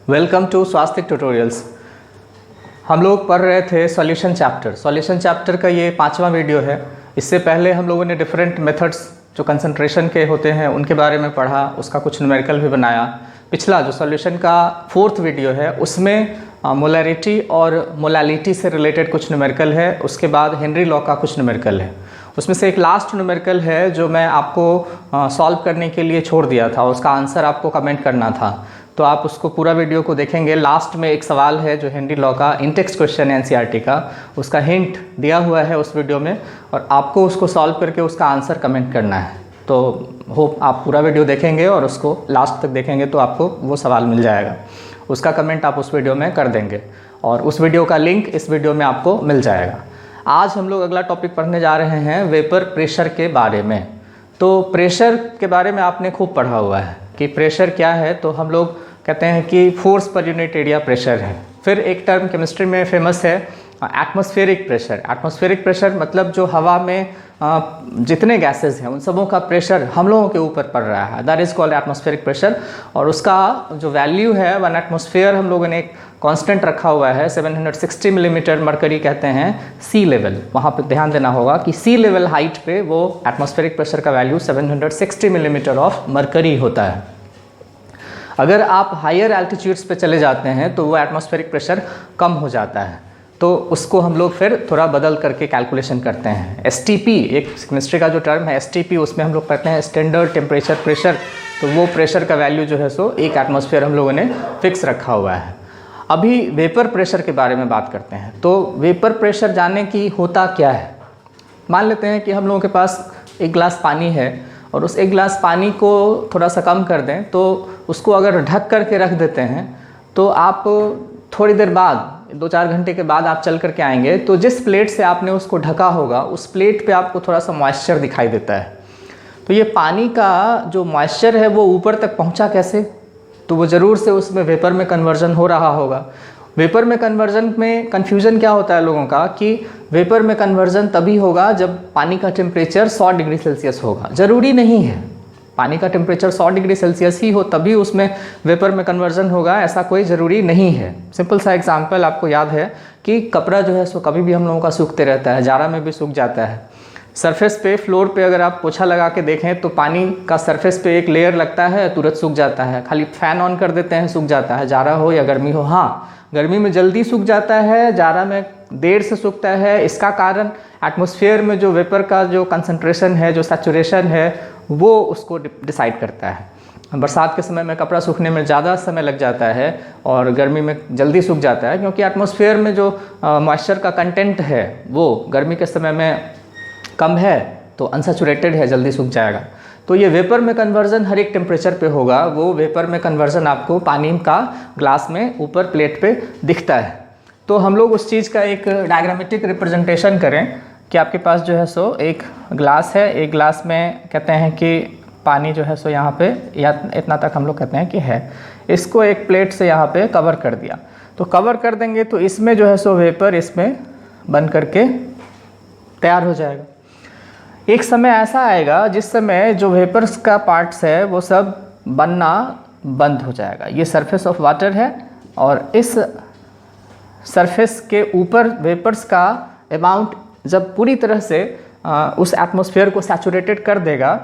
Welcome to स्वास्थ्य tutorials. हम लोग पढ़ रहे थे सॉल्यूशन चैप्टर का ये 5वां वीडियो है। इससे पहले हम लोगों ने डिफरेंट मेथड्स जो कंसंट्रेशन के होते हैं उनके बारे में पढ़ा, उसका कुछ न्यूमेरिकल भी बनाया। पिछला जो सॉल्यूशन का 4th वीडियो है उसमें मोलैरिटी और मोलालिटी से रिलेटेड कुछ न्यूमेरिकल है, उसके बाद हेनरी लॉ का कुछ न्यूमेरिकल है। उसमें से एक लास्ट न्यूमेरिकल है जो मैं आपको सॉल्व करने के लिए छोड़ दिया था, उसका आंसर आपको कमेंट करना था, तो आप उसको पूरा वीडियो को देखेंगे। लास्ट में एक सवाल है जो हेनरी लॉ का इंटेक्स्ट क्वेश्चन है एनसीईआरटी का, उसका हिंट दिया हुआ है उस वीडियो में और आपको उसको सॉल्व करके उसका आंसर कमेंट करना है। तो होप आप पूरा वीडियो देखेंगे और उसको लास्ट तक देखेंगे तो आपको वो सवाल मिल जाएगा। उसका कमेंट आप उस वीडियो में कर देंगे और उस वीडियो का लिंक इस वीडियो में आपको मिल जाएगा। आज हम लोग अगला टॉपिक पढ़ने जा रहे हैं वेपर प्रेशर के बारे में। तो प्रेशर के बारे में आपने खूब पढ़ा हुआ है कि प्रेशर क्या है, तो हम लोग कहते हैं कि force per unit area pressure है। फिर एक टर्म केमिस्ट्री में फेमस है एटमॉस्फेरिक प्रेशर। एटमॉस्फेरिक प्रेशर मतलब जो हवा में जितने गैसेस हैं उन सबों का प्रेशर हम लोगों के ऊपर पड़ रहा है, that is called atmospheric pressure. और उसका जो वैल्यू है 1 एटमॉस्फेयर हम लोगों ने एक कांस्टेंट रखा हुआ है 760 मिलीमीटर मरकरी कहते हैं सी लेवल। वहाँ पे ध्यान देना होगा कि सी लेवल हाइट पे वो एटमॉस्फेरिक प्रेशर का वैल्यू 760 मिलीमीटर ऑफ मरकरी होता है। अगर आप हायर एल्टीट्यूड्स पे चले जाते हैं तो वो एटमॉस्फेरिक प्रेशर कम हो जाता है, तो उसको हम लोग फिर थोड़ा बदल करके कैलकुलेशन करते हैं। एसटीपी एक केमिस्ट्री का जो टर्म है एसटीपी, उसमें हम लोग कहते हैं स्टैंडर्ड टेम्परेचर प्रेशर। तो वो प्रेशर का वैल्यू जो है सो 1 एटमॉस्फेयर हम लोगों ने फिक्स रखा हुआ है। अभी वेपर प्रेशर के बारे में बात करते हैं। तो वेपर प्रेशर जानने की होता क्या है। मान लेते हैं कि हम लोगों के पास एक गिलास पानी है और उस एक गिलास पानी को थोड़ा सा कम कर दें, तो उसको अगर ढक करके रख देते हैं तो आप थोड़ी देर बाद 2-4 घंटे के बाद आप चल करके आएंगे तो जिस प्लेट से आपने उसको ढका होगा उस प्लेट पे आपको थोड़ा सा मॉइस्चर दिखाई देता है। तो ये पानी का जो मॉइस्चर है वो ऊपर तक पहुंचा कैसे, तो वो ज़रूर से उसमें वेपर में कन्वर्जन हो रहा होगा। वेपर में कन्वर्जन में कन्फ्यूज़न क्या होता है लोगों का कि वेपर में कन्वर्जन तभी होगा जब पानी का टेम्परेचर 100 डिग्री सेल्सियस होगा। ज़रूरी नहीं है पानी का टेम्परेचर 100 डिग्री सेल्सियस ही हो तभी उसमें वेपर में कन्वर्जन होगा, ऐसा कोई ज़रूरी नहीं है। सिंपल सा एग्जांपल आपको याद है कि कपड़ा जो है सो कभी भी हम लोगों का सूखते रहता है, जाड़ा में भी सूख जाता है। सरफेस पे फ्लोर पे अगर आप पोछा लगा के देखें तो पानी का सरफेस पे एक लेयर लगता है, तुरंत सूख जाता है। खाली फ़ैन ऑन कर देते हैं सूख जाता है, जाड़ा हो या गर्मी हो। हाँ, गर्मी में जल्दी सूख जाता है, जाड़ा में देर से सूखता है। इसका कारण एटमॉस्फेयर में जो वेपर का जो कंसंट्रेशन है, जो सैचुरेशन है, वो उसको डिसाइड करता है। बरसात के समय में कपड़ा सूखने में ज़्यादा समय लग जाता है और गर्मी में जल्दी सूख जाता है, क्योंकि एटमॉस्फेयर में जो मॉइस्चर का कंटेंट है वो गर्मी के समय में कम है, तो अनसैचुरेटेड है, जल्दी सूख जाएगा। तो ये वेपर में कन्वर्जन हर एक टेम्परेचर पे होगा। वो वेपर में कन्वर्जन आपको पानी का ग्लास में ऊपर प्लेट पे दिखता है। तो हम लोग उस चीज़ का एक डायग्रामेटिक रिप्रेजेंटेशन करें कि आपके पास जो है सो एक ग्लास है, एक ग्लास में कहते हैं कि पानी जो है सो यहाँ पे या इतना तक हम लोग कहते हैं कि है, इसको एक प्लेट से यहाँ पे कवर कर दिया। तो कवर कर देंगे तो इसमें जो है सो वेपर इसमें बन करके तैयार हो जाएगा। एक समय ऐसा आएगा जिस समय जो वेपर्स का पार्ट्स है वो सब बनना बंद हो जाएगा। ये सरफेस ऑफ वाटर है और इस सरफेस के ऊपर वेपर्स का अमाउंट जब पूरी तरह से उस एटमॉस्फेयर को सैचुरेटेड कर देगा,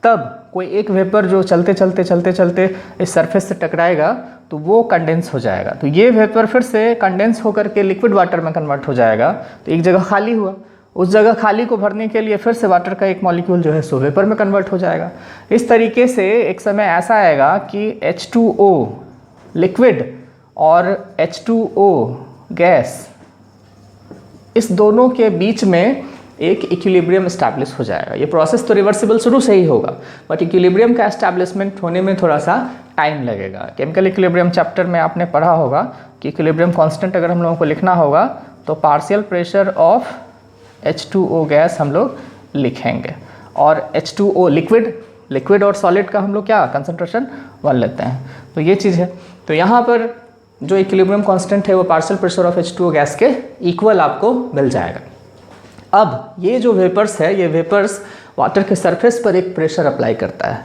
तब कोई एक वेपर जो चलते चलते इस सरफेस से टकराएगा तो वो कंडेंस हो जाएगा। तो ये वेपर फिर से कंडेंस होकर के लिक्विड वाटर में कन्वर्ट हो जाएगा। तो एक जगह खाली हुआ, उस जगह खाली को भरने के लिए फिर से वाटर का एक मॉलिक्यूल जो है सो वेपर में कन्वर्ट हो जाएगा। इस तरीके से एक समय ऐसा आएगा कि H2O लिक्विड और H2O गैस, इस दोनों के बीच में एक इक्विलिब्रियम एस्टैब्लिश हो जाएगा। ये प्रोसेस तो रिवर्सिबल शुरू से ही होगा, बट इक्विलिब्रियम का एस्टैब्लिशमेंट होने में थोड़ा सा टाइम लगेगा। केमिकल इक्विलिब्रियम चैप्टर में आपने पढ़ा होगा कि इक्विलिब्रियम कांस्टेंट अगर हम लोगों को लिखना होगा तो partial pressure of H2O gas हम लोग लिखेंगे और H2O लिक्विड और सॉलिड का हम लोग क्या कंसंट्रेशन 1 लेते हैं। तो ये चीज़ है। तो यहाँ पर जो इक्विलिब्रियम कांस्टेंट है वो partial pressure of H2O gas के इक्वल आपको मिल जाएगा। अब ये जो वेपर्स है, ये वेपर्स वाटर के सरफेस पर एक प्रेशर अप्लाई करता है।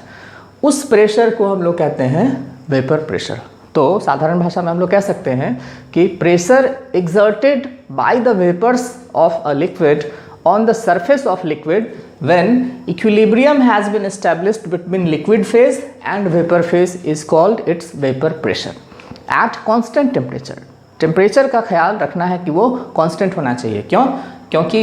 उस प्रेशर को हम लोग कहते हैं वेपर प्रेशर। तो साधारण भाषा में हम लोग कह सकते हैं कि pressure exerted by the vapours of a liquid on the surface of liquid when equilibrium has been established between liquid phase and vapor phase is called its vapor pressure at constant temperature. Temperature का ख्याल रखना है कि वो constant होना चाहिए। क्यों? क्योंकि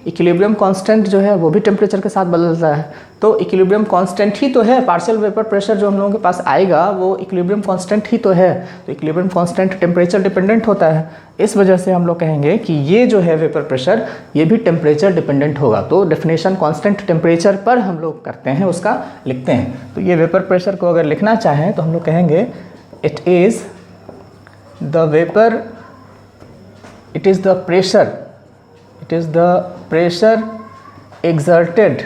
इक्विलिब्रियम कांस्टेंट जो है वो भी टेम्परेचर के साथ बदलता है, तो इक्विलिब्रियम कांस्टेंट ही तो है। पार्शियल वेपर प्रेशर जो हम लोगों के पास आएगा वो इक्विलिब्रियम कांस्टेंट ही तो है, तो इक्विलिब्रियम कांस्टेंट टेम्परेचर डिपेंडेंट होता है। इस वजह से हम लोग कहेंगे कि ये जो है वेपर प्रेशर ये भी टेम्परेचर डिपेंडेंट होगा। तो डेफिनेशन कांस्टेंट टेम्परेचर पर हम लोग करते हैं, उसका लिखते हैं। तो ये वेपर प्रेशर को अगर लिखना चाहें तो हम लोग कहेंगे it is the pressure exerted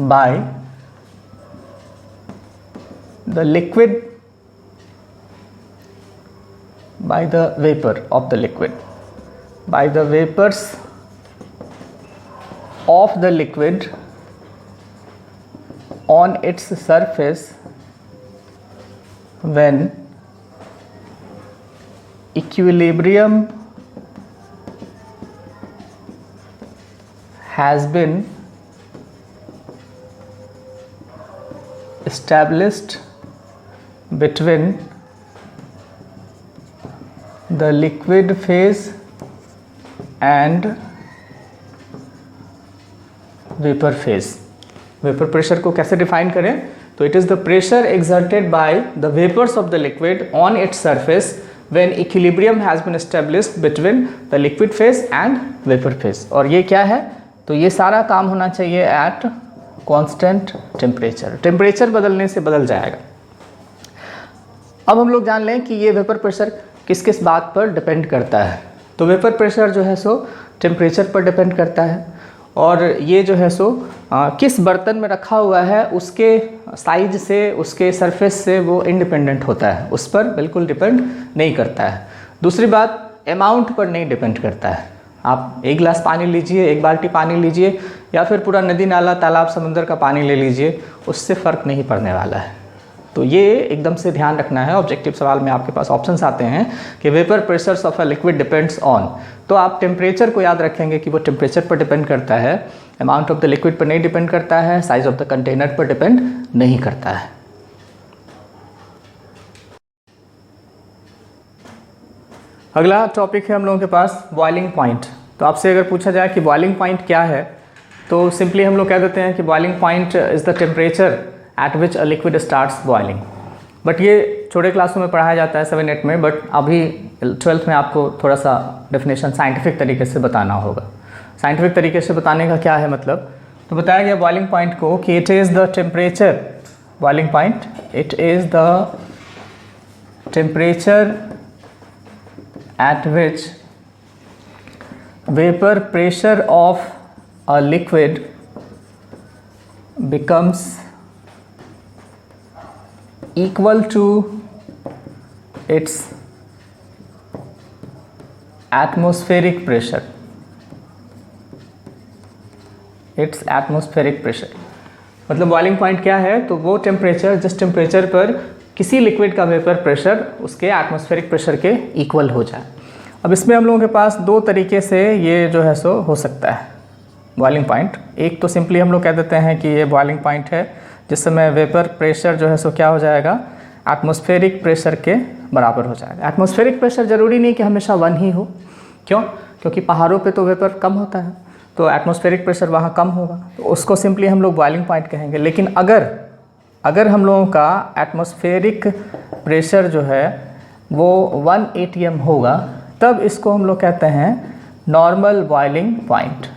by the liquid, by the vapor of the liquid, by the vapors of the liquid on its surface when equilibrium has been established between the liquid phase and vapor phase. Vapour pressure को कैसे define करें? तो it is the pressure exerted by the vapours of the liquid on its surface when equilibrium has been established between the liquid phase and vapor phase. और ये क्या है? तो ये सारा काम होना चाहिए at constant temperature. टेम्परेचर बदलने से बदल जाएगा। अब हम लोग जान लें कि ये वेपर प्रेशर किस किस बात पर डिपेंड करता है। तो वेपर प्रेशर जो है सो टेम्परेचर पर डिपेंड करता है, और ये जो है सो किस बर्तन में रखा हुआ है उसके साइज से, उसके सरफेस से वो इंडिपेंडेंट होता है, उस पर बिल्कुल डिपेंड नहीं करता है। दूसरी बात, अमाउंट पर नहीं डिपेंड करता है। आप एक गिलास पानी लीजिए, एक बाल्टी पानी लीजिए, या फिर पूरा नदी नाला तालाब समुद्र का पानी ले लीजिए, उससे फ़र्क नहीं पड़ने वाला है। तो ये एकदम से ध्यान रखना है। ऑब्जेक्टिव सवाल में आपके पास ऑप्शंस आते हैं कि vapour pressures of a liquid depends on, तो आप टेम्परेचर को याद रखेंगे कि वो टेम्परेचर पर डिपेंड करता है, अमाउंट ऑफ द लिक्विड पर नहीं डिपेंड करता है, साइज ऑफ द कंटेनर पर डिपेंड नहीं करता है। अगला टॉपिक है हम लोगों के पास बॉइलिंग पॉइंट। तो आपसे अगर पूछा जाए कि बॉइलिंग पॉइंट क्या है, तो सिंपली हम लोग कह देते हैं कि boiling point is the temperature at which a liquid starts boiling. But ये छोटे क्लासों में पढ़ाया जाता है 7-8 में, बट अभी 12th में आपको थोड़ा सा डेफिनेशन साइंटिफिक तरीके से बताना होगा। साइंटिफिक तरीके से बताने का क्या है मतलब, तो बताया गया बॉइलिंग पॉइंट को कि it is the temperature, boiling point it is the temperature at which vapour pressure of a liquid becomes equal to its atmospheric pressure. Its atmospheric pressure मतलब बॉइलिंग पॉइंट क्या है? तो वो टेम्परेचर जिस temperature पर किसी लिक्विड का vapour pressure उसके एटमॉस्फेरिक प्रेशर के इक्वल हो जाए। अब इसमें हम लोगों के पास दो तरीके से ये जो है सो हो सकता है बॉइलिंग पॉइंट। एक तो सिंपली हम लोग कह देते हैं कि ये बॉइलिंग पॉइंट है जिस समय वेपर प्रेशर जो है सो क्या हो जाएगा, एटमॉस्फेरिक प्रेशर के बराबर हो जाएगा। एटमॉस्फेरिक प्रेशर ज़रूरी नहीं कि हमेशा 1 ही हो। क्यों? क्योंकि पहाड़ों पे तो वेपर कम होता है, तो एटमॉस्फेरिक प्रेशर वहाँ कम होगा, तो उसको सिंपली हम लोग बॉइलिंग पॉइंट कहेंगे। लेकिन अगर हम लोगों का एटमॉस्फेरिक प्रेशर जो है वो 1 atm होगा, तब इसको हम लोग कहते हैं नॉर्मल बॉइलिंग पॉइंट।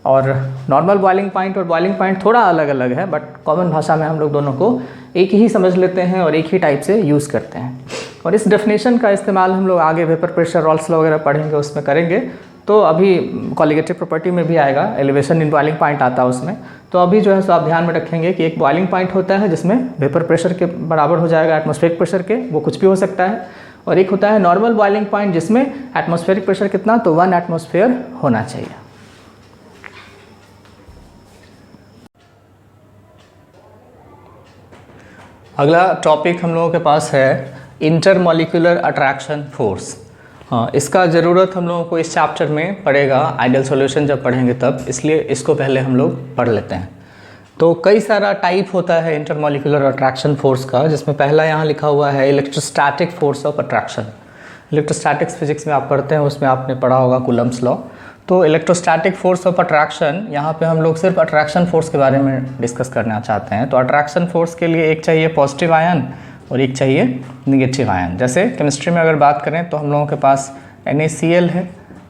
और नॉर्मल बॉइलिंग पॉइंट और बॉइलिंग पॉइंट थोड़ा अलग अलग है, बट कॉमन भाषा में हम लोग दोनों को एक ही समझ लेते हैं और एक ही टाइप से यूज़ करते हैं। और इस डेफिनेशन का इस्तेमाल हम लोग आगे वेपर प्रेशर रॉल्स वगैरह पढ़ेंगे उसमें करेंगे। तो अभी कॉलिगेटिव प्रॉपर्टी में भी आएगा, एलिवेशन इन बॉइलिंग पॉइंट आता है उसमें। तो अभी जो है सो आप ध्यान में रखेंगे कि एक बॉइलिंग पॉइंट होता है जिसमें वेपर प्रेशर के बराबर हो जाएगा एटमॉस्फेरिक प्रेशर के, वो कुछ भी हो सकता है। और एक होता है नॉर्मल बॉइलिंग पॉइंट जिसमें एटमॉस्फेरिक प्रेशर कितना, तो 1 एटमॉस्फेयर होना चाहिए। अगला टॉपिक हम लोगों के पास है इंटरमॉलिक्यूलर अट्रैक्शन फोर्स। हाँ, इसका ज़रूरत हम लोगों को इस चैप्टर में पड़ेगा, आइडियल सॉल्यूशन जब पढ़ेंगे तब, इसलिए इसको पहले हम लोग पढ़ लेते हैं। तो कई सारा टाइप होता है इंटरमॉलिक्यूलर अट्रैक्शन फोर्स का, जिसमें पहला यहाँ लिखा हुआ है electrostatic force of attraction. Electrostatics physics में आप पढ़ते हैं, उसमें आपने पढ़ा होगा कूलम्ब्स लॉ। तो इलेक्ट्रोस्टैटिक फोर्स ऑफ अट्रैक्शन, यहाँ पे हम लोग सिर्फ अट्रैक्शन फोर्स के बारे में डिस्कस करना चाहते हैं। तो अट्रैक्शन फोर्स के लिए एक चाहिए पॉजिटिव आयन और एक चाहिए निगेटिव आयन। जैसे केमिस्ट्री में अगर बात करें तो हम लोगों के पास NaCl है,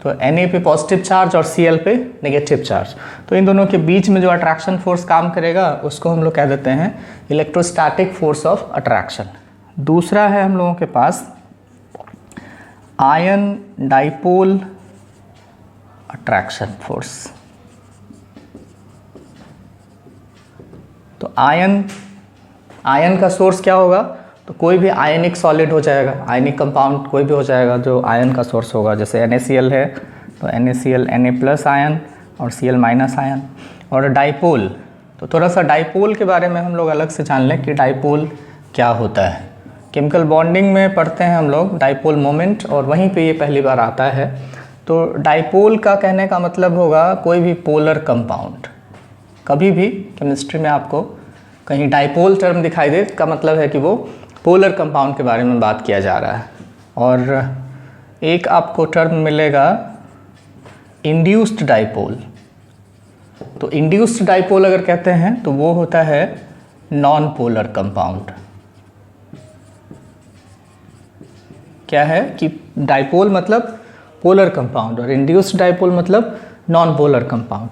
तो Na पे पॉजिटिव चार्ज और Cl पे नेगेटिव चार्ज। तो इन दोनों के बीच में जो अट्रैक्शन फोर्स काम करेगा उसको हम लोग कह देते हैं इलेक्ट्रोस्टैटिक फोर्स ऑफ अट्रैक्शन। दूसरा है हम लोगों के पास आयन डाइपोल अट्रैक्शन फोर्स। तो आयन का सोर्स क्या होगा? तो कोई भी आयनिक सॉलिड हो जाएगा, आयनिक कंपाउंड कोई भी हो जाएगा जो आयन का सोर्स होगा। जैसे NaCl है तो NaCl Na+ आयन और Cl- आयन। और डाइपोल, तो थोड़ा सा डाइपोल के बारे में हम लोग अलग से जान लें कि डाइपोल क्या होता है। केमिकल बॉन्डिंग में पढ़ते हैं हम लोग डाइपोल मोमेंट, और वहीं पे ये पहली बार आता है। तो डाइपोल का कहने का मतलब होगा कोई भी पोलर कंपाउंड। कभी भी केमिस्ट्री में आपको कहीं डाइपोल टर्म दिखाई दे, का मतलब है कि वो पोलर कंपाउंड के बारे में बात किया जा रहा है। और एक आपको टर्म मिलेगा इंड्यूस्ड डाइपोल। तो इंड्यूस्ड डाइपोल अगर कहते हैं तो वो होता है नॉन पोलर कंपाउंड। क्या है कि डाइपोल मतलब पोलर कंपाउंड और इंड्यूस्ड डाइपोल मतलब नॉन पोलर कंपाउंड।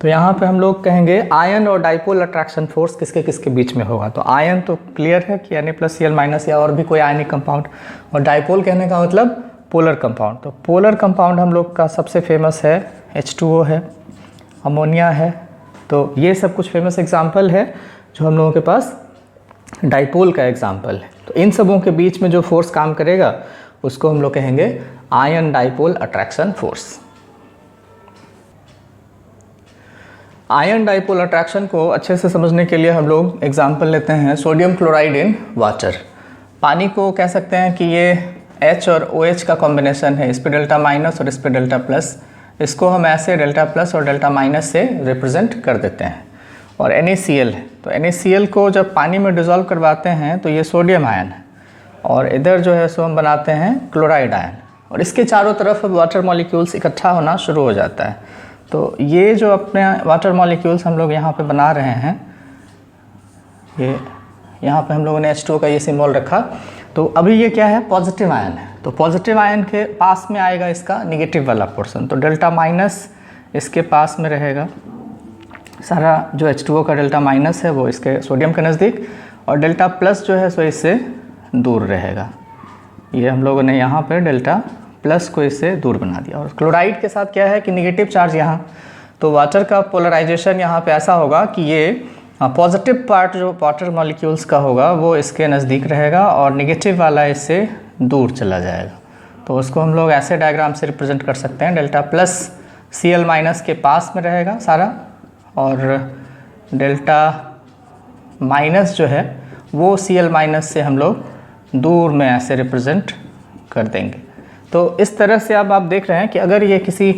तो यहाँ पे हम लोग कहेंगे आयन और डाइपोल अट्रैक्शन फोर्स किसके किसके बीच में होगा। तो आयन तो क्लियर है कि Na+Cl- या और भी कोई आयनिक कंपाउंड, और डाइपोल कहने का मतलब पोलर कंपाउंड। तो पोलर कंपाउंड हम लोग का सबसे फेमस है H2O है, अमोनिया है। तो ये सब कुछ फेमस एग्जाम्पल है जो हम लोगों के पास डाइपोल का एग्जाम्पल है। तो इन सबों के बीच में जो फोर्स काम करेगा उसको हम लोग कहेंगे ion dipole attraction force. Ion dipole attraction को अच्छे से समझने के लिए हम लोग एग्जाम्पल लेते हैं सोडियम क्लोराइड इन वाटर। पानी को कह सकते हैं कि ये H और OH का कॉम्बिनेशन है, इस पे Δ- और इस पे Δ+। इसको हम ऐसे Δ+ और Δ- से रिप्रेजेंट कर देते हैं। और NaCl है, तो NaCl को जब पानी में डिज़ोल्व करवाते हैं तो ये सोडियम आयन है, और इधर जो है सो हम बनाते हैं क्लोराइड आयन, और इसके चारों तरफ वाटर मॉलिक्यूल्स इकट्ठा होना शुरू हो जाता है। तो ये जो अपने वाटर मॉलिक्यूल्स हम लोग यहाँ पे बना रहे हैं, ये यहाँ पे हम लोगों ने H2O का ये सिंबल रखा। तो अभी ये क्या है? पॉजिटिव आयन है। तो पॉजिटिव आयन के पास में आएगा इसका निगेटिव वाला पोर्शन, तो Δ- इसके पास में रहेगा। सारा जो H2O का Δ- है वो इसके सोडियम के नज़दीक, और Δ+ जो है सो इससे दूर रहेगा। ये हम लोगों ने यहाँ पे Δ+ को इससे दूर बना दिया। और क्लोराइड के साथ क्या है कि निगेटिव चार्ज यहाँ, तो वाटर का पोलराइजेशन यहाँ पे ऐसा होगा कि ये पॉजिटिव पार्ट जो वाटर मॉलिक्यूल्स का होगा वो इसके नज़दीक रहेगा, और निगेटिव वाला इससे दूर चला जाएगा। तो उसको हम लोग ऐसे डायग्राम से रिप्रेजेंट कर सकते हैं, Δ+ Cl- के पास में रहेगा सारा, और Δ- जो है वो Cl- से हम लोग दूर में ऐसे रिप्रेजेंट कर देंगे। तो इस तरह से अब आप देख रहे हैं कि अगर ये किसी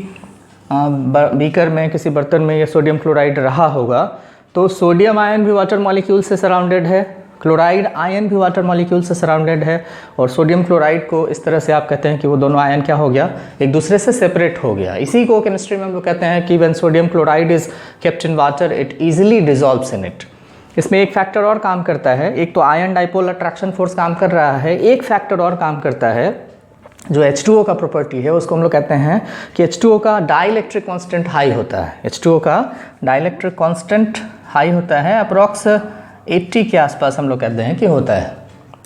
बीकर में, किसी बर्तन में ये सोडियम क्लोराइड रहा होगा, तो सोडियम आयन भी वाटर मॉलिक्यूल से सराउंडेड है, क्लोराइड आयन भी वाटर मॉलिक्यूल से सराउंडेड है, और सोडियम क्लोराइड को इस तरह से आप कहते हैं कि वो दोनों आयन क्या हो गया? एक दूसरे से सेपरेट हो गया। इसी को केमिस्ट्री में हम लोग कहते हैं कि when sodium chloride is kept in water it easily dissolves in it. इसमें एक फैक्टर और काम करता है, एक तो आयन डाइपोल अट्रैक्शन फोर्स काम कर रहा है, एक फैक्टर और काम करता है जो H2O का प्रॉपर्टी है, उसको हम लोग कहते हैं कि H2O का डाइलेक्ट्रिक कांस्टेंट हाई होता है। H2O का डाइलेक्ट्रिक कांस्टेंट हाई होता है, अप्रॉक्स 80 के आसपास हम लोग कहते हैं कि होता है,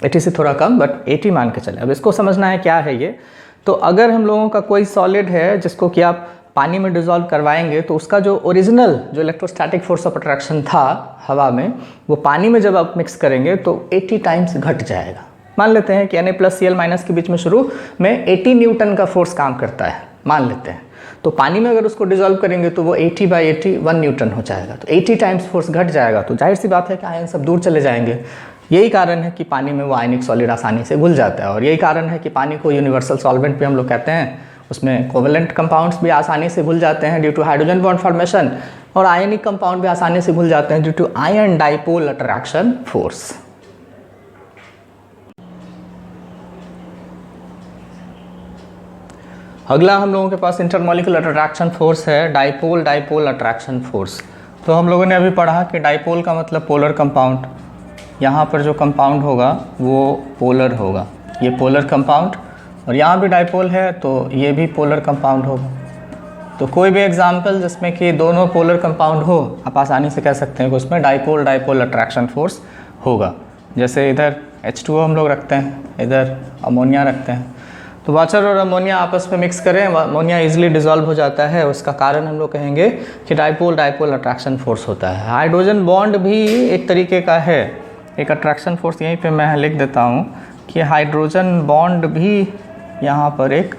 80 से थोड़ा कम, बट 80 मान के चले। अब इसको समझना है क्या है ये। तो अगर हम लोगों का कोई सॉलिड है जिसको कि आप पानी में डिज़ोल्व करवाएंगे, तो उसका जो ओरिजिनल जो इलेक्ट्रोस्टैटिक फोर्स ऑफ अट्रैक्शन था हवा में, वो पानी में जब आप मिक्स करेंगे तो 80 टाइम्स घट जाएगा। मान लेते हैं कि Na+Cl- के बीच में शुरू में 80 न्यूटन का फोर्स काम करता है, मान लेते हैं। तो पानी में अगर उसको डिज़ोल्व करेंगे तो वो 80/80 1 न्यूटन हो जाएगा, तो 80 टाइम्स फोर्स घट जाएगा। तो जाहिर सी बात है कि आयन सब दूर चले जाएंगे। यही कारण है कि पानी में वो आयनिक सॉलिड आसानी से घुल जाता है, और यही कारण है कि पानी को यूनिवर्सल सॉल्वेंट भी हम लोग कहते हैं। उसमें कोवेलेंट कंपाउंड्स भी आसानी से घुल जाते हैं due to hydrogen bond formation, और आयनिक कंपाउंड भी आसानी से घुल जाते हैं due to ion dipole attraction force. अगला हम लोगों के पास इंटरमॉलिक्यूलर अट्रैक्शन फोर्स है डाइपोल डाइपोल अट्रैक्शन फोर्स। तो हम लोगों ने अभी पढ़ा कि डाइपोल का मतलब पोलर कंपाउंड, यहाँ पर जो कंपाउंड होगा वो पोलर होगा, ये पोलर कंपाउंड, और यहाँ भी डाइपोल है तो ये भी पोलर कंपाउंड होगा। तो कोई भी एग्जाम्पल जिसमें कि दोनों पोलर कंपाउंड हो, आप आसानी से कह सकते हैं कि उसमें डाइपोल डाइपोल अट्रैक्शन फोर्स होगा। जैसे इधर H2O हम लोग रखते हैं, इधर अमोनिया रखते हैं, तो वाटर और अमोनिया आपस में मिक्स करें, अमोनिया इजीली डिसॉल्व हो जाता है, उसका कारण हम लोग कहेंगे कि डाइपोल डाइपोल अट्रैक्शन फोर्स होता है। हाइड्रोजन बॉन्ड भी एक तरीके का है, एक अट्रैक्शन फोर्स, यहीं पे मैं लिख देता हूँ कि हाइड्रोजन बॉन्ड भी यहाँ पर एक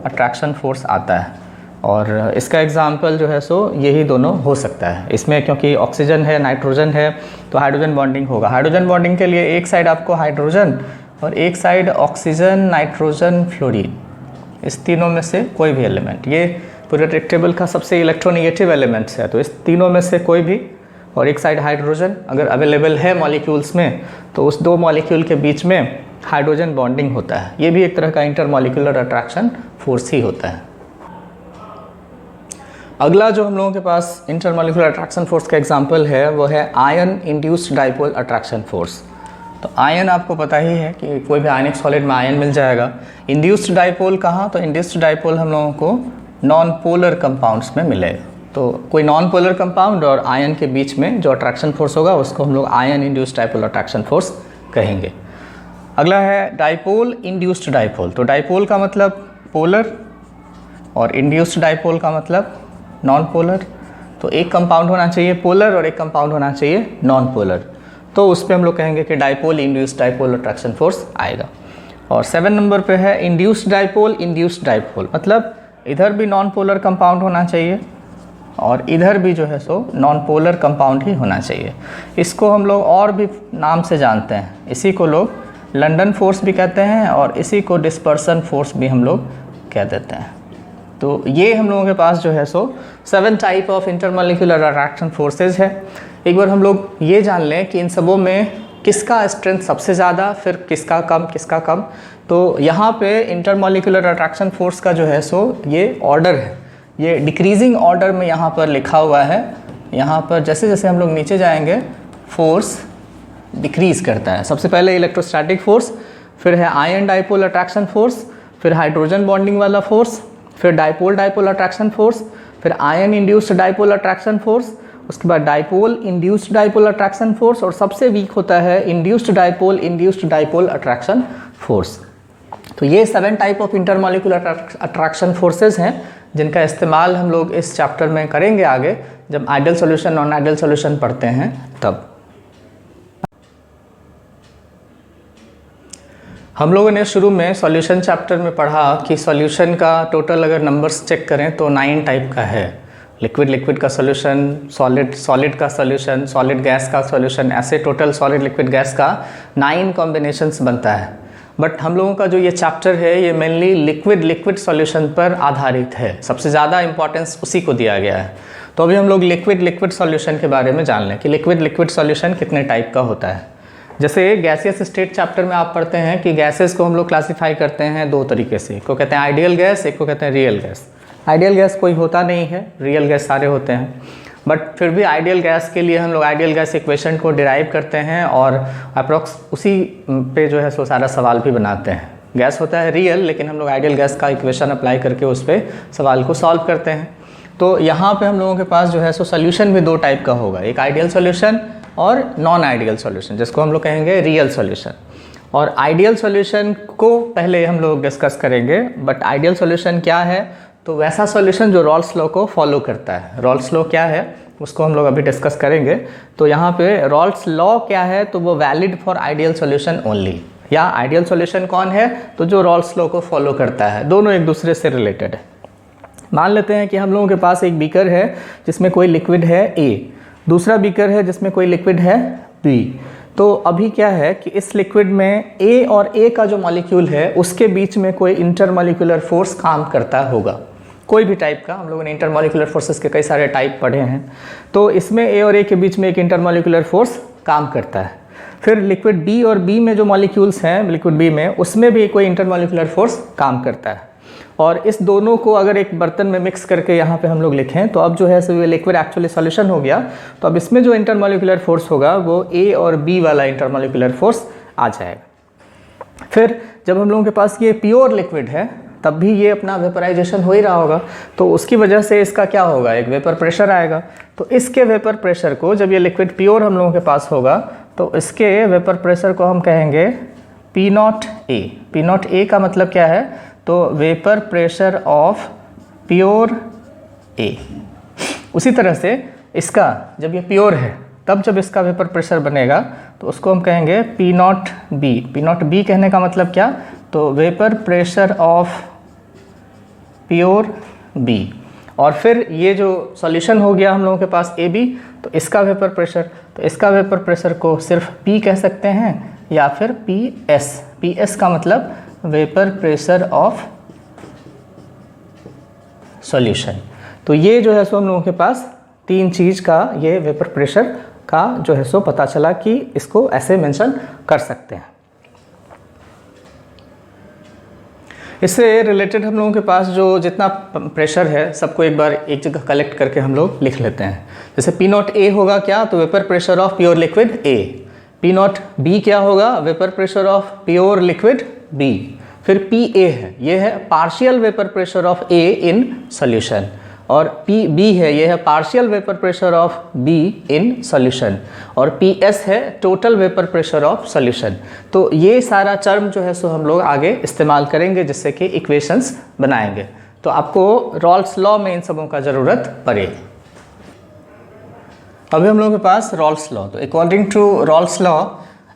अट्रैक्शन फोर्स आता है, और इसका एग्जाम्पल जो है सो यही दोनों हो सकता है। इसमें क्योंकि ऑक्सीजन है, नाइट्रोजन है, तो हाइड्रोजन बॉन्डिंग होगा। हाइड्रोजन बॉन्डिंग के लिए एक साइड आपको हाइड्रोजन और एक साइड ऑक्सीजन, नाइट्रोजन, फ्लोरीन, इस तीनों में से कोई भी एलिमेंट, ये पीरियोडिक टेबल का सबसे इलेक्ट्रोनेगेटिव एलिमेंट्स है, तो इस तीनों में से कोई भी, और एक साइड हाइड्रोजन अगर अवेलेबल है मॉलिक्यूल्स में, तो उस दो मॉलिक्यूल के बीच में हाइड्रोजन बॉन्डिंग होता है। ये भी एक तरह का इंटरमॉलिक्यूलर अट्रैक्शन फोर्स ही होता है। अगला जो हम लोगों के पास इंटरमॉलिक्यूलर अट्रैक्शन फोर्स का एग्जाम्पल है वो है ion induced dipole attraction force. तो आयन आपको पता ही है कि कोई भी आयनिक सॉलिड में आयन मिल जाएगा। इंड्यूस्ड डाइपोल कहाँ, तो इंड्यूस्ड डाइपोल हम लोगों को नॉन पोलर कंपाउंड्स में मिलेगा। तो कोई नॉन पोलर कंपाउंड और आयन के बीच में जो अट्रैक्शन फोर्स होगा उसको हम लोग ion induced dipole attraction force कहेंगे। अगला है डाइपोल इंड्यूस्ड डाइपोल। तो डाइपोल का मतलब पोलर और इंड्यूस्ड डाइपोल का मतलब नॉन पोलर। तो एक कंपाउंड होना चाहिए पोलर और एक कंपाउंड होना चाहिए नॉन पोलर, तो उस पर हम लोग कहेंगे कि dipole induced dipole attraction force आएगा। और 7 नंबर पे है इंड्यूस्ड डाइपोल इंड्यूस्ड डाइपोल, मतलब इधर भी नॉन पोलर कंपाउंड होना चाहिए और इधर भी जो है सो नॉन पोलर कंपाउंड ही होना चाहिए। इसको हम लोग और भी नाम से जानते हैं, इसी को लोग लंदन फोर्स भी कहते हैं और इसी को डिस्पर्सन फोर्स भी हम लोग कह देते हैं। तो ये हम लोगों के पास जो है सो 7 type of intermolecular attraction forces है। एक बार हम लोग ये जान लें कि इन सबों में किसका स्ट्रेंथ सबसे ज़्यादा, फिर किसका कम, किसका कम। तो यहाँ पे इंटरमॉलिक्यूलर अट्रैक्शन फोर्स का जो है सो ये ऑर्डर है, ये डिक्रीजिंग ऑर्डर में यहाँ पर लिखा हुआ है। यहाँ पर जैसे जैसे हम लोग नीचे जाएंगे फोर्स डिक्रीज़ करता है। सबसे पहले इलेक्ट्रोस्टैटिक फोर्स, फिर है आयन डाइपोल अट्रैक्शन फोर्स, फिर हाइड्रोजन बॉन्डिंग वाला फोर्स, फिर डाइपोल डाइपोल अट्रैक्शन फोर्स, फिर ion induced dipole attraction force, उसके बाद dipole induced dipole attraction force, और सबसे वीक होता है इंड्यूस्ड डाइपोल अट्रैक्शन फोर्स। तो ये 7 type of intermolecular attraction forces हैं जिनका इस्तेमाल हम लोग इस चैप्टर में करेंगे आगे, जब ideal solution non ideal solution पढ़ते हैं तब। हम लोगों ने शुरू में सॉल्यूशन चैप्टर में पढ़ा कि सॉल्यूशन का टोटल अगर नंबर्स चेक करें तो 9 टाइप का है। लिक्विड का सॉल्यूशन, सॉलिड का सॉल्यूशन, सॉलिड गैस का सॉल्यूशन, ऐसे टोटल सॉलिड लिक्विड गैस का 9 कॉम्बिनेशंस बनता है। बट हम लोगों का जो ये चैप्टर है ये मेनली लिक्विड सॉल्यूशन पर आधारित है, सबसे ज़्यादा इंपॉर्टेंस उसी को दिया गया है। तो अभी हम लोग लिक्विड सॉल्यूशन के बारे में जान लें कि लिक्विड सॉल्यूशन कितने टाइप का होता है। जैसे गैसियस स्टेट चैप्टर में आप पढ़ते हैं कि गैसेस को हम लोग क्लासीफाई करते हैं 2 तरीके से, एक को कहते हैं आइडियल गैस, एक को कहते हैं रियल गैस। आइडियल गैस कोई होता नहीं है, रियल गैस सारे होते हैं, बट फिर भी आइडियल गैस के लिए हम लोग आइडियल गैस इक्वेशन को डिराइव करते हैं और अप्रॉक्स उसी पे जो है सो सारा सवाल भी बनाते हैं। गैस होता है रियल, लेकिन हम लोग आइडियल गैस का इक्वेशन अप्लाई करके उस पर सवाल को सॉल्व करते हैं। तो यहाँ पे हम लोगों के पास जो है सो सोल्यूशन भी 2 टाइप का होगा, एक आइडियल सोल्यूशन और नॉन आइडियल सॉल्यूशन, जिसको हम लोग कहेंगे रियल सॉल्यूशन। और आइडियल सॉल्यूशन को पहले हम लोग डिस्कस करेंगे, बट आइडियल सॉल्यूशन क्या है, तो वैसा सॉल्यूशन जो रॉल्स लॉ को फॉलो करता है। रॉल्स लॉ क्या है उसको हम लोग अभी डिस्कस करेंगे। तो यहाँ पे रॉल्स लॉ क्या है, तो वो valid for ideal solution only, या आइडियल सॉल्यूशन कौन है, तो जो रॉल्स लॉ को फॉलो करता है। दोनों एक दूसरे से रिलेटेड है। मान लेते हैं कि हम लोगों के पास एक बीकर है जिसमें कोई लिक्विड है A, दूसरा बीकर है जिसमें कोई लिक्विड है B। तो अभी क्या है कि इस लिक्विड में A और A का जो मॉलिक्यूल है उसके बीच में कोई इंटरमॉलिक्यूलर फोर्स काम करता होगा, कोई भी टाइप का। हम लोगों ने इंटरमॉलिक्यूलर फोर्सेस के कई सारे टाइप पढ़े हैं। तो इसमें A और A के बीच में एक इंटरमॉलिक्यूलर फोर्स काम करता है। फिर लिक्विड B और B में जो मॉलिक्यूल्स हैं लिक्विड B में, उसमें भी कोई इंटरमॉलिक्यूलर फोर्स काम करता है। और इस दोनों को अगर एक बर्तन में मिक्स करके यहाँ पे हम लोग लिखें तो अब जो है सो ये लिक्विड एक्चुअली सॉल्यूशन हो गया। तो अब इसमें जो इंटरमॉलिक्यूलर फोर्स होगा वो A और B वाला इंटरमॉलिक्यूलर फोर्स आ जाएगा। फिर जब हम लोगों के पास ये प्योर लिक्विड है तब भी ये अपना वेपराइजेशन हो ही रहा होगा, तो उसकी वजह से इसका क्या होगा, एक वेपर प्रेशर आएगा। तो इसके वेपर प्रेशर को, जब ये लिक्विड प्योर हम लोगों के पास होगा तो इसके वेपर प्रेशर को हम कहेंगे P0A। P0A का मतलब क्या है, तो vapour pressure of pure A। उसी तरह से इसका जब ये प्योर है तब जब इसका वेपर प्रेशर बनेगा तो उसको हम कहेंगे P0B। P0B कहने का मतलब क्या, तो vapour pressure of pure B। और फिर ये जो सॉल्यूशन हो गया हम लोगों के पास AB, तो इसका वेपर प्रेशर, तो इसका वेपर प्रेशर को सिर्फ P कह सकते हैं या फिर PS। PS का मतलब वेपर प्रेशर ऑफ सॉल्यूशन। तो ये जो है सो हम लोगों के पास तीन चीज़ का ये वेपर प्रेशर का जो है सो पता चला कि इसको ऐसे मेंशन कर सकते हैं। इससे रिलेटेड हम लोगों के पास जो जितना प्रेशर है सबको एक बार एक जगह कलेक्ट करके हम लोग लिख लेते हैं। जैसे P0A होगा क्या, तो vapour pressure of pure liquid A। P0B क्या होगा, vapour pressure of pure liquid B। फिर PA है, ये है partial vapour pressure of A in solution. और PB है, ये है partial vapour pressure of B in solution. और PS है total vapour pressure of solution. तो ये सारा टर्म जो है सो हम लोग आगे इस्तेमाल करेंगे जिससे कि इक्वेशंस बनाएंगे। तो आपको रॉल्स लॉ में इन सबों का ज़रूरत पड़ेगी। अभी हम लोगों के पास रॉल्स लॉ, तो according to Raoult's law,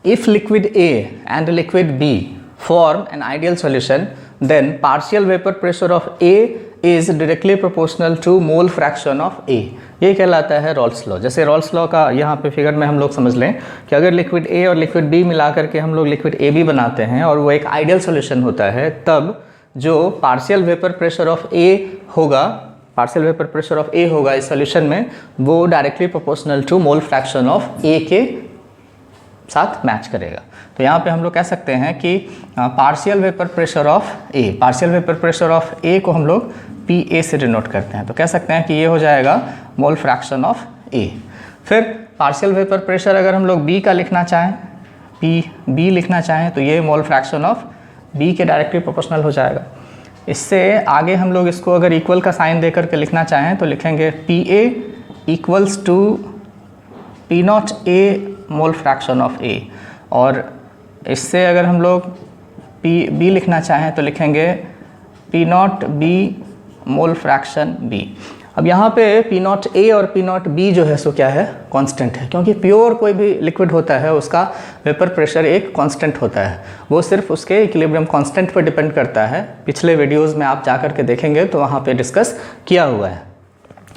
if liquid A and liquid B form an ideal solution, then partial vapor pressure of A is directly proportional to mole fraction of A। ये कहलाता है रॉल्स लॉ। जैसे Rawls law का यहाँ पे figure में हम लोग समझ लें कि अगर लिक्विड A और लिक्विड B मिला करके हम लोग लिक्विड AB बनाते हैं और वो एक आइडियल सॉल्यूशन होता है, तब जो partial vapour pressure of A होगा, partial vapour pressure of A होगा इस सॉल्यूशन में, वो directly proportional to mole fraction of A के साथ मैच करेगा। तो यहाँ पे हम लोग कह सकते हैं कि partial vapour pressure of A, partial vapour pressure of A को हम लोग PA से डिनोट करते हैं। तो कह सकते हैं कि ये हो जाएगा मोल फ्रैक्शन ऑफ A। फिर पार्शियल वेपर प्रेशर अगर हम लोग B का लिखना चाहें, PB लिखना चाहें, तो ये मोल फ्रैक्शन ऑफ B के डायरेक्टली प्रोपोर्शनल हो जाएगा। इससे आगे हम लोग इसको अगर इक्वल का साइन दे करके लिखना चाहें तो लिखेंगे PA equals to P0A mole fraction of A। और इससे अगर हम लोग PB लिखना चाहें तो लिखेंगे P0B मोल फ्रैक्शन B। अब यहाँ पे P0A और P0B जो है सो क्या है, कांस्टेंट है, क्योंकि प्योर कोई भी लिक्विड होता है उसका वेपर प्रेशर एक कांस्टेंट होता है, वो सिर्फ उसके इक्विलिब्रियम कांस्टेंट पर डिपेंड करता है। पिछले वीडियोस में आप जा कर के देखेंगे तो वहाँ पे डिस्कस किया हुआ है।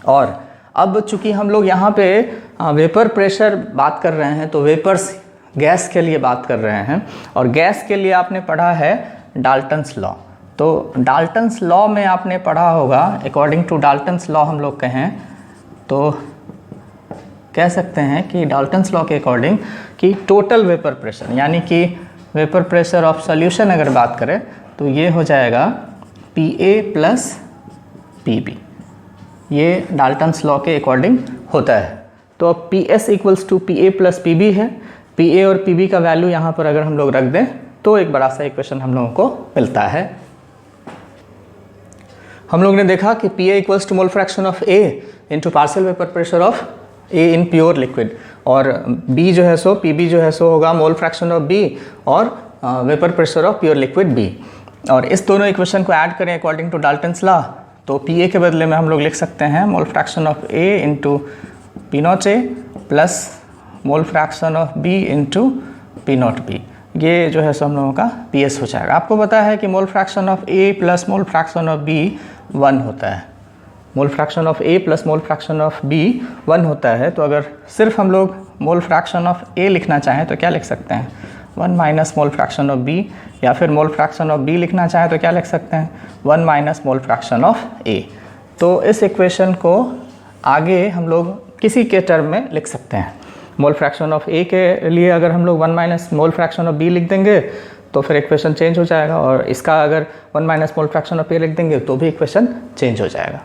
और अब चूँकि हम लोग यहाँ पे वेपर प्रेशर बात कर रहे हैं तो वेपर्स गैस के लिए बात कर रहे हैं, और गैस के लिए आपने पढ़ा है डाल्टन्स लॉ। तो डाल्टन्स लॉ में आपने पढ़ा होगा, अकॉर्डिंग टू डाल्टन्स लॉ हम लोग कहें तो कह सकते हैं कि डाल्टन्स लॉ के अकॉर्डिंग कि टोटल वेपर प्रेशर, यानी कि वेपर प्रेशर ऑफ सॉल्यूशन अगर बात करें तो ये हो जाएगा PA प्लस PB। ये डाल्टन्स लॉ के अकॉर्डिंग होता है। तो अब PS equals to PA plus PB है। PA और PB का वैल्यू यहाँ पर अगर हम लोग रख दें तो एक बड़ा सा इक्वेशन हम लोगों को मिलता है। हम लोग ने देखा कि PA equals to mole fraction of A into partial vapour pressure of A in pure liquid, और B जो है सो PB जो है सो होगा मोल फ्रैक्शन ऑफ B और vapour pressure of pure liquid B। और इस दोनों इक्वेशन को ऐड करें अकॉर्डिंग टू डाल्टन्स लॉ तो PA के बदले में हम लोग लिख सकते हैं मोल fraction of A into P0A plus mole fraction of B into P0B। ये जो है सो हम लोगों का PS हो जाएगा। आपको पता है कि मोल fraction of A plus mole fraction of B 1 होता है। मोल fraction of A plus mole fraction of B 1 होता है। तो अगर सिर्फ हम लोग मोल फ्रैक्शन ऑफ ए लिखना चाहें तो क्या लिख सकते हैं, 1 minus mole fraction of B, या फिर मोल फ्रैक्शन ऑफ बी लिखना चाहें तो क्या लिख सकते हैं, 1 माइनस मोल फ्रैक्शन ऑफ ए। तो इस इक्वेशन को आगे हम लोग किसी के टर्म में लिख सकते हैं। मोल फ्रैक्शन ऑफ ए के लिए अगर हम लोग 1 minus mole fraction of B लिख देंगे तो फिर इक्वेशन चेंज हो जाएगा, और इसका अगर 1 माइनस मोल फ्रैक्शन ऑफ ए लिख देंगे तो भी इक्वेशन चेंज हो जाएगा।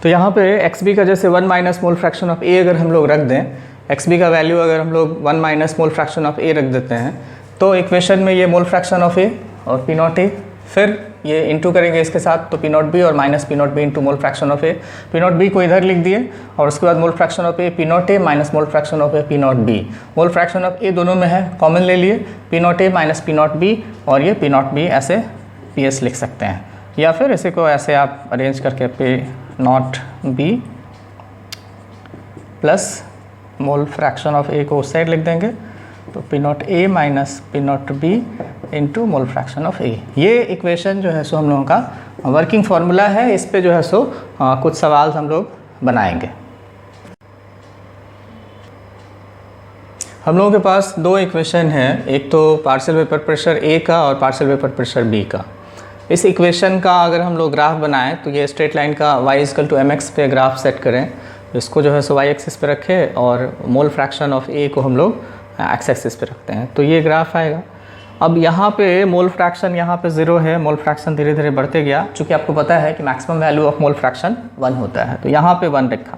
तो यहाँ पे एक्स बी का जैसे 1 माइनस मोल फ्रैक्शन ऑफ ए अगर हम लोग रख दें, एक्स बी का वैल्यू अगर हम लोग 1 माइनस मोल फ्रैक्शन ऑफ ए रख देते हैं, तो इक्वेशन में ये मोल फ्रैक्शन ऑफ ए और पी नॉट ए, फिर ये इंटू करेंगे इसके साथ, तो पी नॉट बी और minus P not B into mole fraction of A. P not B को इधर लिख दिए, और उसके बाद mole fraction of A P not A minus mole fraction of A P not B. Mole fraction of A दोनों में है, कॉमन ले लिए, P not A minus P not B, और ये पी नॉट बी ऐसे पी एस लिख सकते हैं, या फिर इसे को ऐसे आप अरेंज करके P not B plus mole fraction of A को उस साइड लिख देंगे, तो P not A minus P not B into mole fraction of A. ये इक्वेशन जो है सो हम लोगों का वर्किंग फार्मूला है, इस पे जो है सो कुछ सवाल हम लोग बनाएंगे। हम लोगों के पास दो इक्वेशन है, एक तो पार्शियल वेपर प्रेशर ए का और पार्शियल वेपर प्रेशर बी का। इस इक्वेशन का अगर हम लोग ग्राफ बनाएं तो ये स्ट्रेट लाइन का y इक्वल टू mx पे ग्राफ सेट करें, इसको जो है सो y एक्सिस पे रखें और मोल फ्रैक्शन ऑफ a को हम लोग x एक्सिस पे रखते हैं, तो ये ग्राफ आएगा। अब यहाँ पे मोल फ्रैक्शन यहाँ पे 0 है, मोल फ्रैक्शन धीरे धीरे बढ़ते गया, चूँकि आपको पता है कि maximum value of mole fraction 1 होता है, तो यहाँ पे 1 रखा।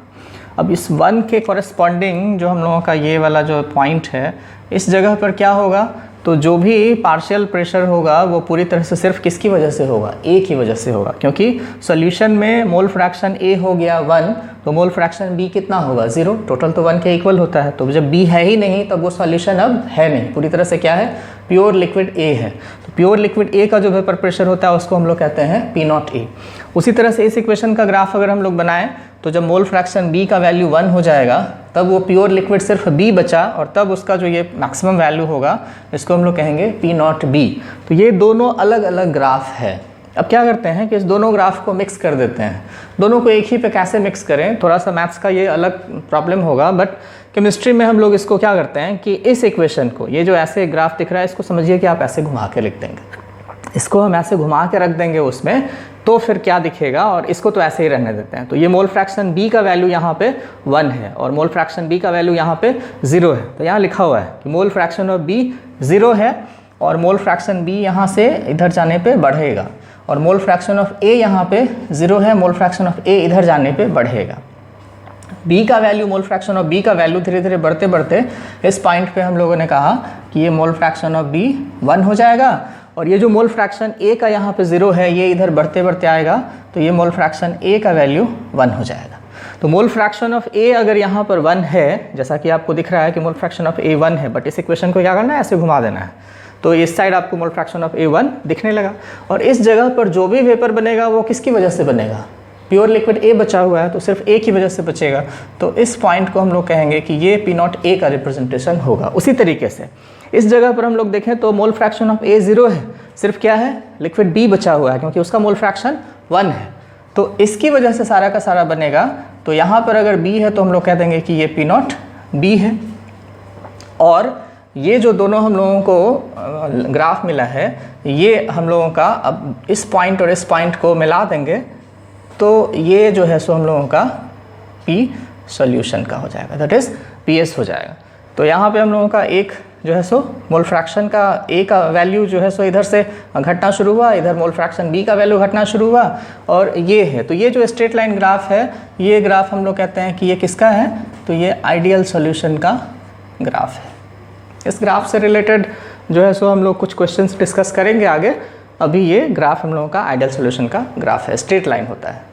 अब इस 1 के कॉरेस्पॉन्डिंग जो हम लोगों का ये वाला जो पॉइंट है, इस जगह पर क्या होगा, तो जो भी पार्शियल प्रेशर होगा वो पूरी तरह से सिर्फ किसकी वजह से होगा, ए की वजह से होगा, क्योंकि सॉल्यूशन में मोल फ्रैक्शन ए हो गया 1, तो मोल फ्रैक्शन बी कितना होगा 0, टोटल तो 1 के इक्वल होता है। तो जब बी है ही नहीं तब वो सॉल्यूशन अब है नहीं, पूरी तरह से क्या है, प्योर लिक्विड ए है। तो प्योर लिक्विड ए का जो वेपर प्रेशर होता है उसको हम लोग कहते हैं पी नॉट ए। उसी तरह से इस इक्वेशन का ग्राफ अगर हम लोग बनाएं तो जब मोल फ्रैक्शन बी का वैल्यू 1 हो जाएगा तब वो प्योर लिक्विड सिर्फ बी बचा, और तब उसका जो ये मैक्सिमम वैल्यू होगा इसको हम लोग कहेंगे पी नॉट बी। तो ये दोनों अलग अलग ग्राफ है। अब क्या करते हैं कि इस दोनों ग्राफ को मिक्स कर देते हैं। दोनों को एक ही पे कैसे मिक्स करें, थोड़ा सा मैथ्स का ये अलग प्रॉब्लम होगा, बट केमिस्ट्री में हम लोग इसको क्या करते हैं कि इस इक्वेशन को, ये जो ऐसे ग्राफ दिख रहा है, इसको समझिए कि आप ऐसे घुमा के लिख देंगे, इसको हम ऐसे घुमा के रख देंगे उसमें, तो फिर क्या दिखेगा, और इसको तो ऐसे ही रहने देते हैं। तो ये मोल फ्रैक्शन बी का वैल्यू यहाँ पे 1 है और मोल फ्रैक्शन बी का वैल्यू यहाँ पे 0 है। तो यहाँ लिखा हुआ है कि मोल फ्रैक्शन ऑफ बी 0 है और मोल फ्रैक्शन बी यहाँ से इधर जाने पे बढ़ेगा, और मोल फ्रैक्शन ऑफ ए यहाँ पे 0 है, मोल फ्रैक्शन ऑफ ए इधर जाने पे बढ़ेगा। बी का value, mole fraction of B का वैल्यू धीरे धीरे बढ़ते बढ़ते इस पॉइंट पे हम लोगों ने कहा कि ये मोल फ्रैक्शन ऑफ बी 1 हो जाएगा, और ये जो मोल फ्रैक्शन ए का यहाँ पे 0 है ये इधर बढ़ते बढ़ते आएगा, तो ये मोल फ्रैक्शन ए का वैल्यू 1 हो जाएगा। तो मोल फ्रैक्शन ऑफ ए अगर यहाँ पर 1 है, जैसा कि आपको दिख रहा है कि मोल फ्रैक्शन ऑफ ए 1 है, बट इस इक्वेशन को क्या करना है, ऐसे घुमा देना है, तो इस साइड आपको मोल फ्रैक्शन ऑफ ए 1 दिखने लगा। और इस जगह पर जो भी वेपर बनेगा वो किसकी वजह से बनेगा, प्योर लिक्विड ए बचा हुआ है, तो सिर्फ ए की वजह से बचेगा। तो इस पॉइंट को हम लोग कहेंगे कि ये पी नॉट ए का रिप्रेजेंटेशन होगा। उसी तरीके से इस जगह पर हम लोग देखें तो मोल फ्रैक्शन ऑफ ए 0 है, सिर्फ क्या है, लिक्विड बी बचा हुआ है, क्योंकि उसका मोल फ्रैक्शन 1 है, तो इसकी वजह से सारा का सारा बनेगा। तो यहाँ पर अगर बी है तो हम लोग कह देंगे कि ये पी नॉट बी है, और ये जो दोनों हम लोगों को ग्राफ मिला है ये हम लोगों का, अब इस पॉइंट और इस पॉइंट को मिला देंगे तो ये जो है सो हम लोगों का पी सॉल्यूशन का हो जाएगा, दैट इज़ पी एस हो जाएगा। तो यहाँ पे हम लोगों का एक जो है सो मोल फ्रैक्शन का ए का वैल्यू जो है सो इधर से घटना शुरू हुआ, इधर मोल फ्रैक्शन बी का वैल्यू घटना शुरू हुआ, और ये है। तो ये जो स्ट्रेट लाइन ग्राफ है, ये ग्राफ हम लोग कहते हैं कि ये किसका है, तो ये आइडियल सॉल्यूशन का ग्राफ है। इस ग्राफ से रिलेटेड जो है सो हम लोग कुछ क्वेश्चंस डिस्कस करेंगे आगे। अभी ये ग्राफ हम लोगों का आइडियल सॉल्यूशन का ग्राफ है, स्ट्रेट लाइन होता है।